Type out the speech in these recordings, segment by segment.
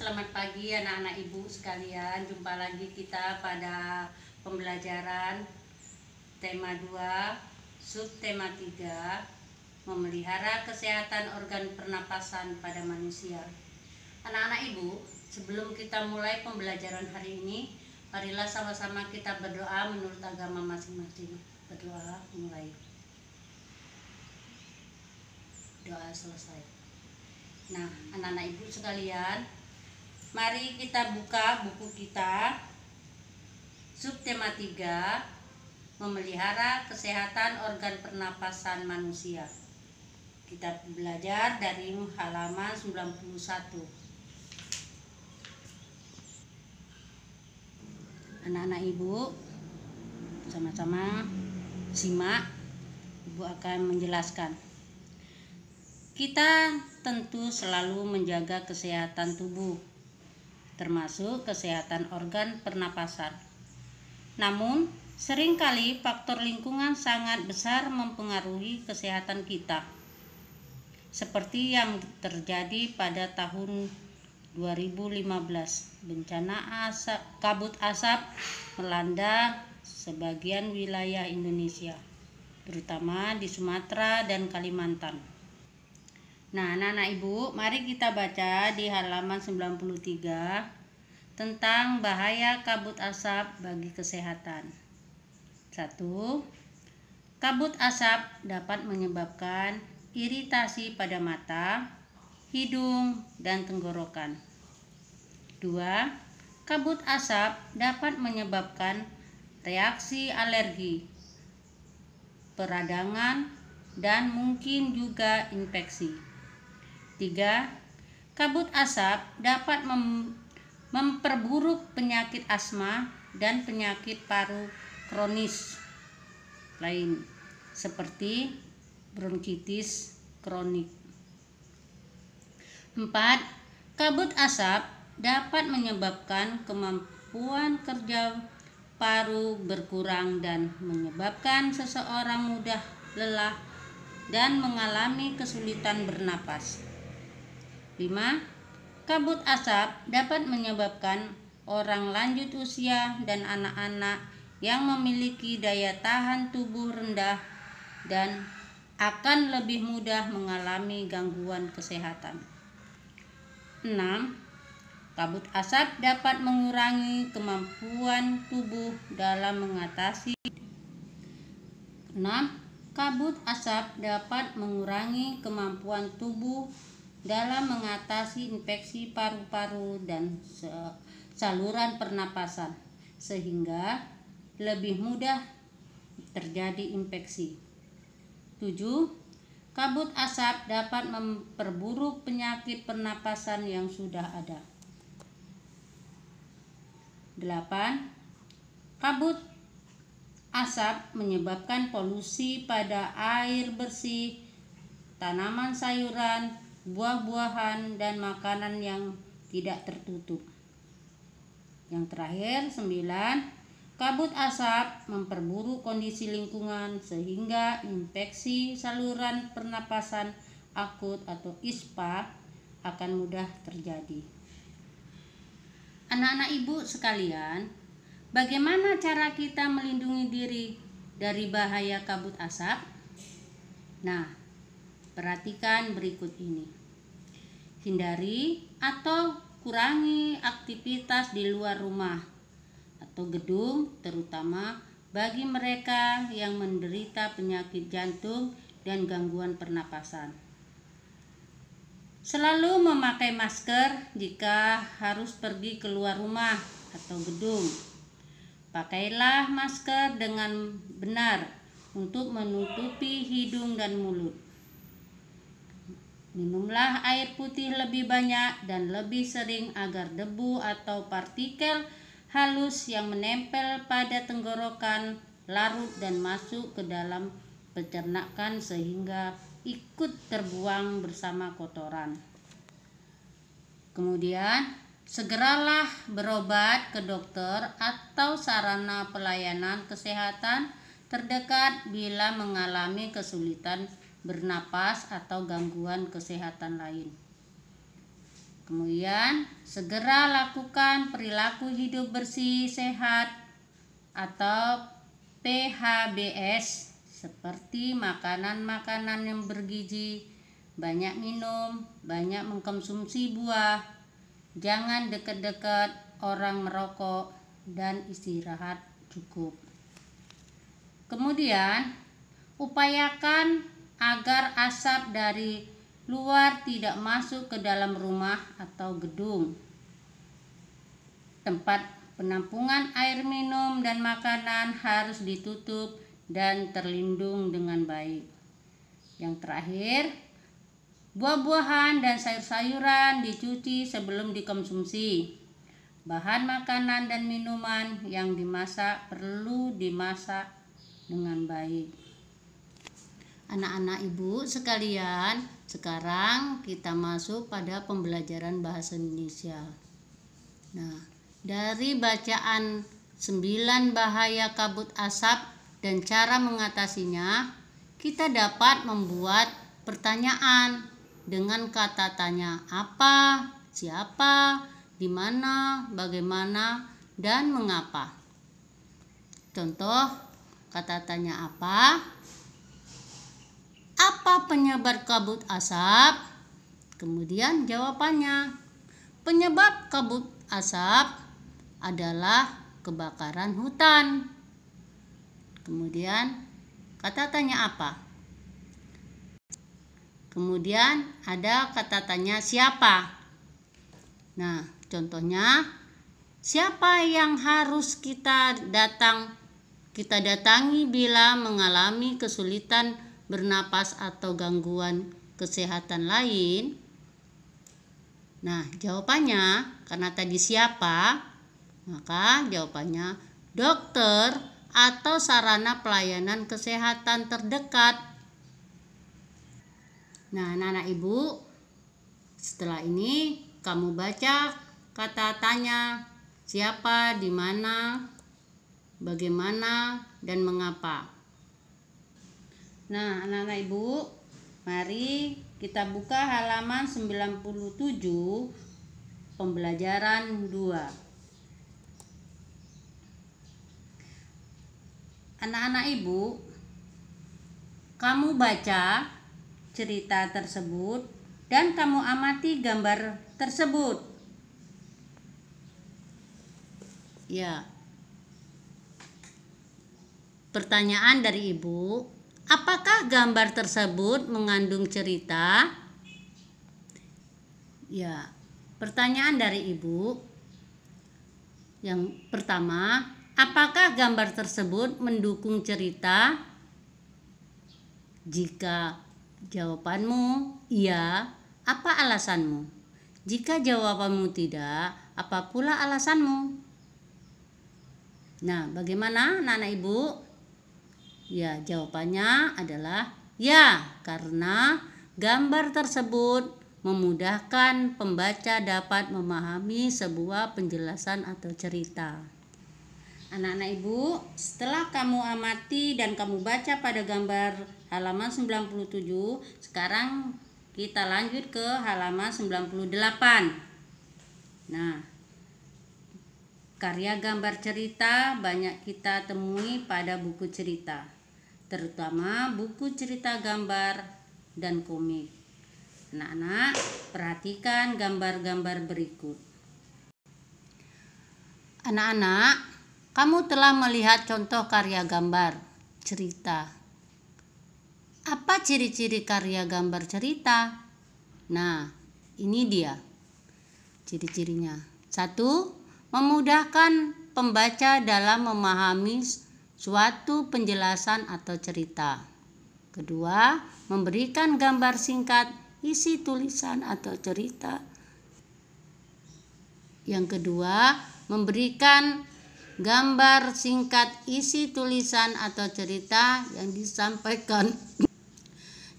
Selamat pagi anak-anak ibu sekalian. Jumpa lagi kita pada pembelajaran tema 2, subtema 3, memelihara kesehatan organ pernapasan pada manusia. Anak-anak ibu, sebelum kita mulai pembelajaran hari ini, marilah sama-sama kita berdoa menurut agama masing-masing. Berdoa mulai. Doa selesai. Nah, anak-anak ibu sekalian, mari kita buka buku kita subtema 3, memelihara kesehatan organ pernapasan manusia. Kita belajar dari halaman 91. Anak-anak ibu, sama-sama simak, ibu akan menjelaskan. Kita tentu selalu menjaga kesehatan tubuh, termasuk kesehatan organ pernapasan. Namun, seringkali faktor lingkungan sangat besar mempengaruhi kesehatan kita. Seperti yang terjadi pada tahun 2015, bencana kabut asap melanda sebagian wilayah Indonesia, terutama di Sumatera dan Kalimantan. Nah, anak-anak ibu, mari kita baca di halaman 93 tentang bahaya kabut asap bagi kesehatan. 1. Kabut asap dapat menyebabkan iritasi pada mata, hidung, dan tenggorokan. 2. Kabut asap dapat menyebabkan reaksi alergi, peradangan, dan mungkin juga infeksi. 3. Kabut asap dapat memperburuk penyakit asma dan penyakit paru kronis lain seperti bronkitis kronik. 4. Kabut asap dapat menyebabkan kemampuan kerja paru berkurang dan menyebabkan seseorang mudah lelah dan mengalami kesulitan bernapas. 5. Kabut asap dapat menyebabkan orang lanjut usia dan anak-anak yang memiliki daya tahan tubuh rendah dan akan lebih mudah mengalami gangguan kesehatan. 6. Kabut asap dapat mengurangi kemampuan tubuh dalam mengatasi 6. Kabut asap dapat mengurangi kemampuan tubuh dalam mengatasi infeksi paru-paru dan saluran pernapasan, sehingga lebih mudah terjadi infeksi. 7. Kabut asap dapat memperburuk penyakit pernapasan yang sudah ada. 8. Kabut asap menyebabkan polusi pada air bersih, tanaman sayuran, buah-buahan, dan makanan yang tidak tertutup. Yang terakhir, 9. Kabut asap memperburuk kondisi lingkungan sehingga infeksi saluran pernapasan akut atau ISPA akan mudah terjadi. Anak-anak ibu sekalian, bagaimana cara kita melindungi diri dari bahaya kabut asap? Nah, perhatikan berikut ini. Hindari atau kurangi aktivitas di luar rumah atau gedung, terutama bagi mereka yang menderita penyakit jantung dan gangguan pernapasan. Selalu memakai masker jika harus pergi keluar rumah atau gedung. Pakailah masker dengan benar untuk menutupi hidung dan mulut. Minumlah air putih lebih banyak dan lebih sering agar debu atau partikel halus yang menempel pada tenggorokan larut dan masuk ke dalam pencernaan sehingga ikut terbuang bersama kotoran. Kemudian, segeralah berobat ke dokter atau sarana pelayanan kesehatan terdekat bila mengalami kesulitan bernapas atau gangguan kesehatan lain. Kemudian segera lakukan perilaku hidup bersih sehat atau PHBS seperti makanan-makanan yang bergizi, banyak minum, banyak mengkonsumsi buah, jangan dekat-dekat orang merokok, dan istirahat cukup. Kemudian upayakan agar asap dari luar tidak masuk ke dalam rumah atau gedung. Tempat penampungan air minum dan makanan harus ditutup dan terlindung dengan baik. Yang terakhir, buah-buahan dan sayur-sayuran dicuci sebelum dikonsumsi. Bahan makanan dan minuman yang dimasak perlu dimasak dengan baik. Anak-anak ibu sekalian, sekarang kita masuk pada pembelajaran bahasa Indonesia. Nah, dari bacaan 9 bahaya kabut asap dan cara mengatasinya, kita dapat membuat pertanyaan dengan kata tanya apa, siapa, di mana, bagaimana, dan mengapa. Contoh kata tanya apa? Apa penyebab kabut asap? Kemudian jawabannya, penyebab kabut asap adalah kebakaran hutan. Kemudian kata tanya apa? Kemudian ada kata tanya siapa. Nah, contohnya, siapa yang harus kita datangi bila mengalami kesulitan bernapas atau gangguan kesehatan lain? Nah, jawabannya karena tadi siapa, maka jawabannya dokter atau sarana pelayanan kesehatan terdekat. Nah, anak-anak ibu, setelah ini kamu baca kata tanya siapa, di mana, bagaimana, dan mengapa. Nah, anak-anak ibu, mari kita buka halaman 97 pembelajaran 2. Anak-anak ibu, kamu baca cerita tersebut dan kamu amati gambar tersebut. Ya. Pertanyaan dari ibu, apakah gambar tersebut mengandung cerita? Ya. Pertanyaan dari ibu yang pertama, apakah gambar tersebut mendukung cerita? Jika jawabanmu iya, apa alasanmu? Jika jawabanmu tidak, apa pula alasanmu? Nah, bagaimana anak-anak ibu? Ya, jawabannya adalah ya, karena gambar tersebut memudahkan pembaca dapat memahami sebuah penjelasan atau cerita. Anak-anak ibu, setelah kamu amati dan kamu baca pada gambar halaman 97, sekarang kita lanjut ke halaman 98. Nah, karya gambar cerita banyak kita temui pada buku cerita, terutama buku cerita gambar dan komik. Anak-anak, perhatikan gambar-gambar berikut. Anak-anak, kamu telah melihat contoh karya gambar cerita. Apa ciri-ciri karya gambar cerita? Nah, ini dia ciri-cirinya. 1. Memudahkan pembaca dalam memahami suatu penjelasan atau cerita. 2. Memberikan gambar singkat isi tulisan atau cerita. Yang kedua, memberikan gambar singkat isi tulisan atau cerita yang disampaikan.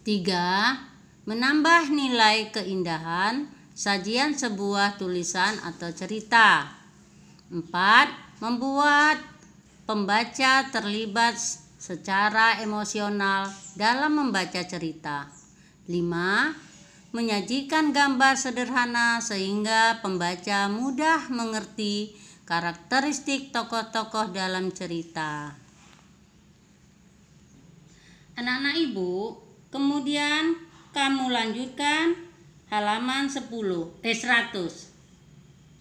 3. Menambah nilai keindahan sajian sebuah tulisan atau cerita. 4. Membuat pembaca terlibat secara emosional dalam membaca cerita. 5. menyajikan gambar sederhana sehingga pembaca mudah mengerti karakteristik tokoh-tokoh dalam cerita. Anak-anak Ibu, kemudian kamu lanjutkan halaman 100.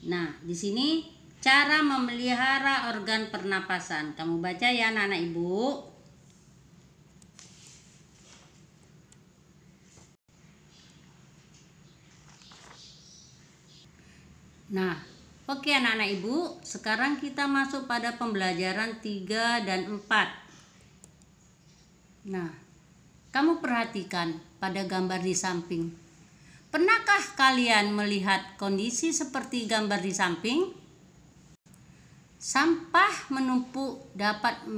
Nah, di sini cara memelihara organ pernapasan. Kamu baca ya anak-anak Ibu. Nah, oke anak-anak Ibu, sekarang kita masuk pada pembelajaran 3 dan 4. Nah, kamu perhatikan pada gambar di samping. Pernahkah kalian melihat kondisi seperti gambar di samping? Sampah menumpuk dapat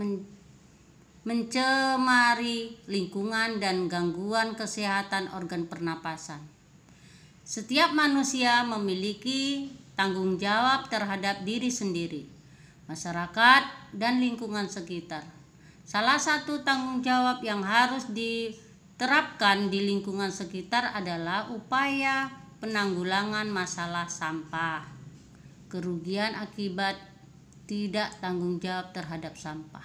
mencemari lingkungan dan gangguan kesehatan organ pernapasan. Setiap manusia memiliki tanggung jawab terhadap diri sendiri, masyarakat, dan lingkungan sekitar. Salah satu tanggung jawab yang harus diterapkan di lingkungan sekitar adalah upaya penanggulangan masalah sampah. Kerugian akibat tidak tanggung jawab terhadap sampah,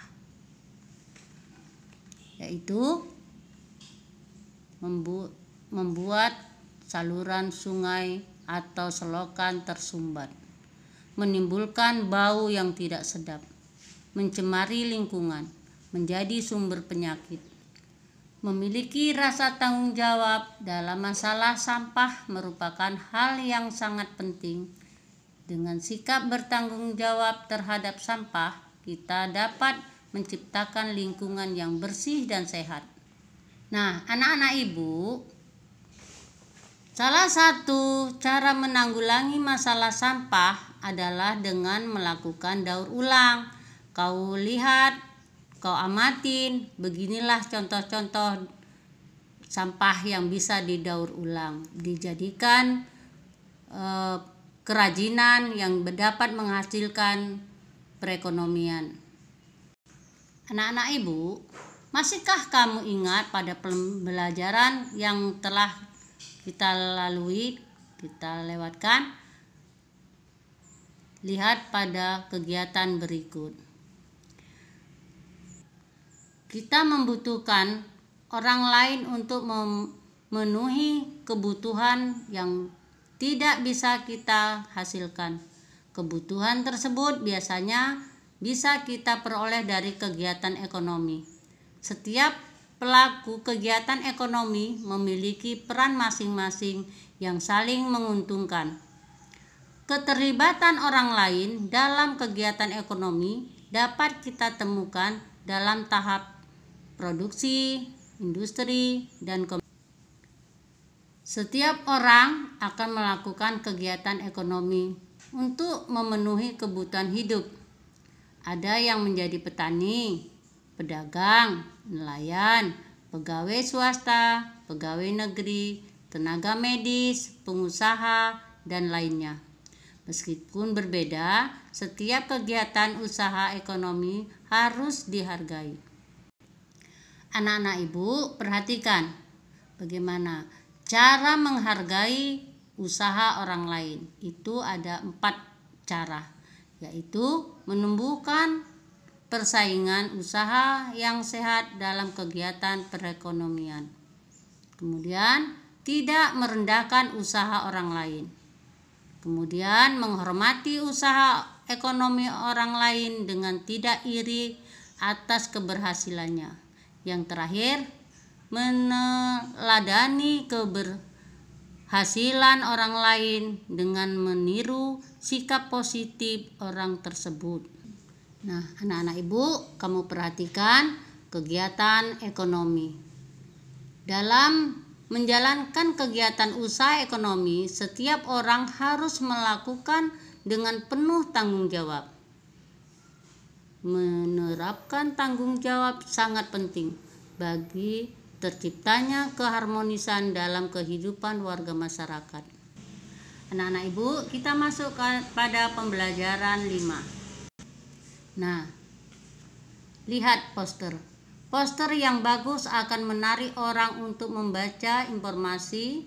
yaitu membuat saluran sungai atau selokan tersumbat, menimbulkan bau yang tidak sedap, mencemari lingkungan, menjadi sumber penyakit. Memiliki rasa tanggung jawab dalam masalah sampah merupakan hal yang sangat penting. Dengan sikap bertanggung jawab terhadap sampah, kita dapat menciptakan lingkungan yang bersih dan sehat. Nah, anak-anak Ibu, salah satu cara menanggulangi masalah sampah adalah dengan melakukan daur ulang. Kau lihat, kau amatin, beginilah contoh-contoh sampah yang bisa didaur ulang, dijadikan kerajinan yang dapat menghasilkan perekonomian. Anak-anak Ibu, masihkah kamu ingat pada pembelajaran yang telah kita lalui, kita lewatkan? Lihat pada kegiatan berikut. Kita membutuhkan orang lain untuk memenuhi kebutuhan yang tidak bisa kita hasilkan. Kebutuhan tersebut biasanya bisa kita peroleh dari kegiatan ekonomi. Setiap pelaku kegiatan ekonomi memiliki peran masing-masing yang saling menguntungkan. Keterlibatan orang lain dalam kegiatan ekonomi dapat kita temukan dalam tahap produksi, industri, dan komersial. Setiap orang akan melakukan kegiatan ekonomi untuk memenuhi kebutuhan hidup. Ada yang menjadi petani, pedagang, nelayan, pegawai swasta, pegawai negeri, tenaga medis, pengusaha, dan lainnya. Meskipun berbeda, setiap kegiatan usaha ekonomi harus dihargai. Anak-anak Ibu, perhatikan bagaimana cara menghargai usaha orang lain. Itu ada 4 cara, yaitu menumbuhkan persaingan usaha yang sehat dalam kegiatan perekonomian. Kemudian, tidak merendahkan usaha orang lain. Kemudian, menghormati usaha ekonomi orang lain dengan tidak iri atas keberhasilannya. Yang terakhir, meneladani keberhasilan orang lain dengan meniru sikap positif orang tersebut. Nah, anak-anak Ibu, kamu perhatikan kegiatan ekonomi. Dalam menjalankan kegiatan usaha ekonomi, setiap orang harus melakukan dengan penuh tanggung jawab. Menerapkan tanggung jawab sangat penting bagi terciptanya keharmonisan dalam kehidupan warga masyarakat. Anak-anak Ibu, kita masuk pada pembelajaran 5. Nah, lihat poster. Poster yang bagus akan menarik orang untuk membaca informasi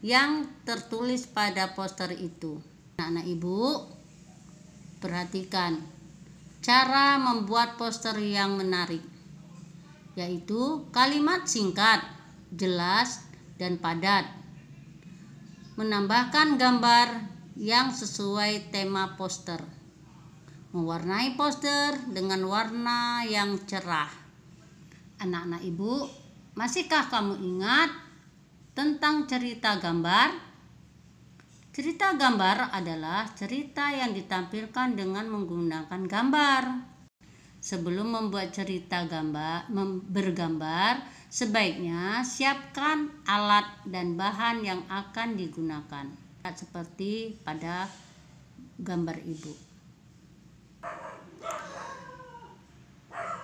yang tertulis pada poster itu. Anak-anak Ibu, perhatikan cara membuat poster yang menarik, yaitu kalimat singkat, jelas, dan padat. Menambahkan gambar yang sesuai tema poster. Mewarnai poster dengan warna yang cerah. Anak-anak Ibu, masihkah kamu ingat tentang cerita gambar? Cerita gambar adalah cerita yang ditampilkan dengan menggunakan gambar. Sebelum membuat cerita bergambar, sebaiknya siapkan alat dan bahan yang akan digunakan, seperti pada gambar Ibu.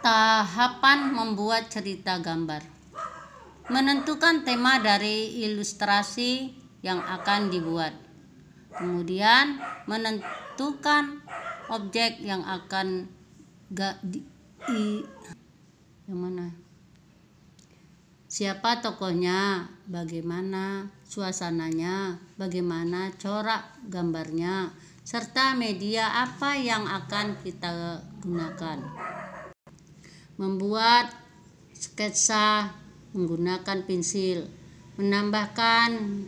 Tahapan membuat cerita gambar. Menentukan tema dari ilustrasi yang akan dibuat. Kemudian menentukan objek yang akan siapa tokohnya, bagaimana suasananya, bagaimana corak gambarnya, serta media apa yang akan kita gunakan. Membuat sketsa menggunakan pensil, menambahkan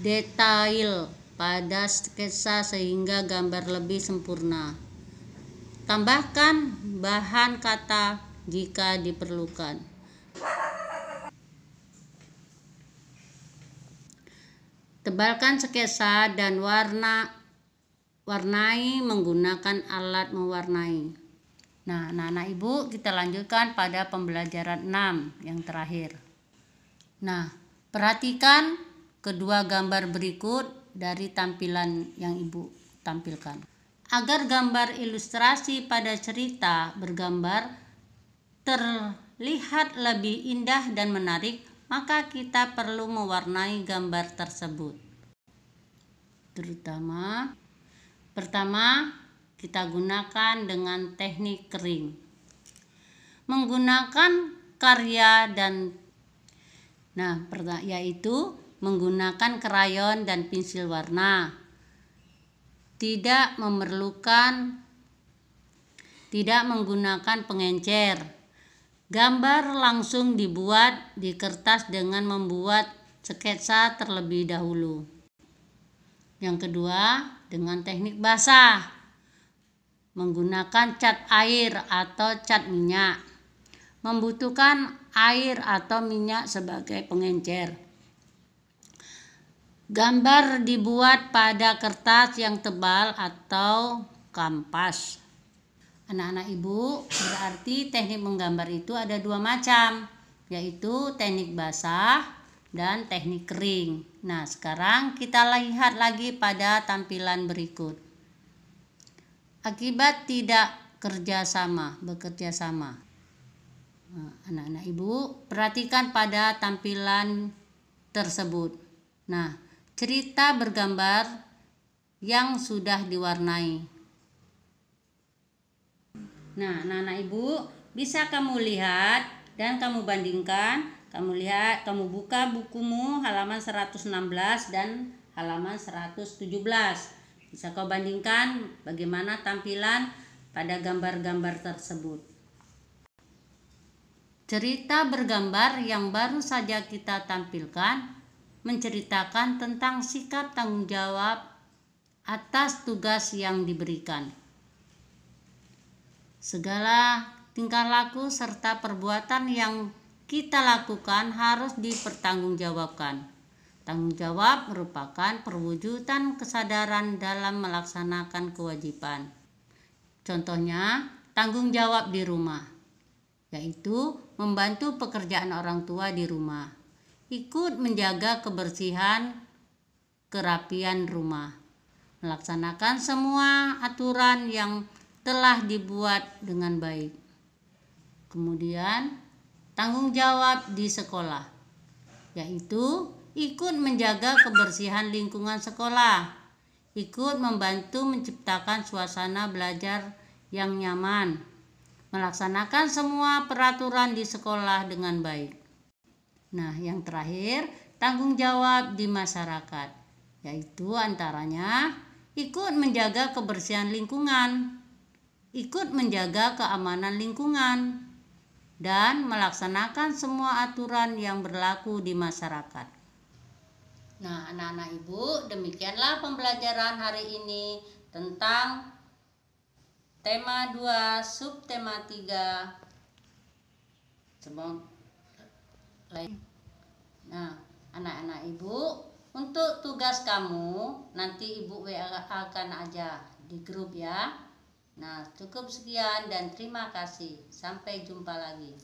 detail pada sketsa sehingga gambar lebih sempurna. Tambahkan bahan kata jika diperlukan. Tebalkan sketsa dan warnai menggunakan alat mewarnai. Nah, anak-anak Ibu, kita lanjutkan pada pembelajaran 6 yang terakhir. Nah, perhatikan kedua gambar berikut dari tampilan yang Ibu tampilkan. Agar gambar ilustrasi pada cerita bergambar terlihat lebih indah dan menarik, maka kita perlu mewarnai gambar tersebut. Pertama, kita gunakan dengan teknik kering. Menggunakan yaitu menggunakan krayon dan pensil warna. Tidak menggunakan pengencer. Gambar langsung dibuat di kertas dengan membuat sketsa terlebih dahulu. Yang kedua, dengan teknik basah. Menggunakan cat air atau cat minyak. Membutuhkan air atau minyak sebagai pengencer. Gambar dibuat pada kertas yang tebal atau kanvas. Anak-anak Ibu, berarti teknik menggambar itu ada dua macam, yaitu teknik basah dan teknik kering. Nah, sekarang kita lihat lagi pada tampilan berikut. Akibat tidak bekerja sama. Nah, anak-anak Ibu, perhatikan pada tampilan tersebut. Nah, cerita bergambar yang sudah diwarnai. Nah, anak-anak Ibu, bisa kamu lihat dan kamu bandingkan. Kamu buka bukumu halaman 116 dan halaman 117. Bisa kau bandingkan bagaimana tampilan pada gambar-gambar tersebut. Cerita bergambar yang baru saja kita tampilkan menceritakan tentang sikap tanggung jawab atas tugas yang diberikan. Segala tingkah laku serta perbuatan yang kita lakukan harus dipertanggungjawabkan. Tanggung jawab merupakan perwujudan kesadaran dalam melaksanakan kewajiban. Contohnya, tanggung jawab di rumah, yaitu membantu pekerjaan orang tua di rumah, ikut menjaga kebersihan, kerapian rumah, melaksanakan semua aturan yang telah dibuat dengan baik. Kemudian, tanggung jawab di sekolah, yaitu ikut menjaga kebersihan lingkungan sekolah, ikut membantu menciptakan suasana belajar yang nyaman, melaksanakan semua peraturan di sekolah dengan baik. Nah, yang terakhir, tanggung jawab di masyarakat, yaitu antaranya ikut menjaga kebersihan lingkungan, ikut menjaga keamanan lingkungan, dan melaksanakan semua aturan yang berlaku di masyarakat. Nah, anak-anak Ibu, demikianlah pembelajaran hari ini tentang tema 2, subtema 3. Nah, anak-anak Ibu, untuk tugas kamu nanti Ibu WA akan aja di grup ya. Nah, cukup sekian dan terima kasih. Sampai jumpa lagi.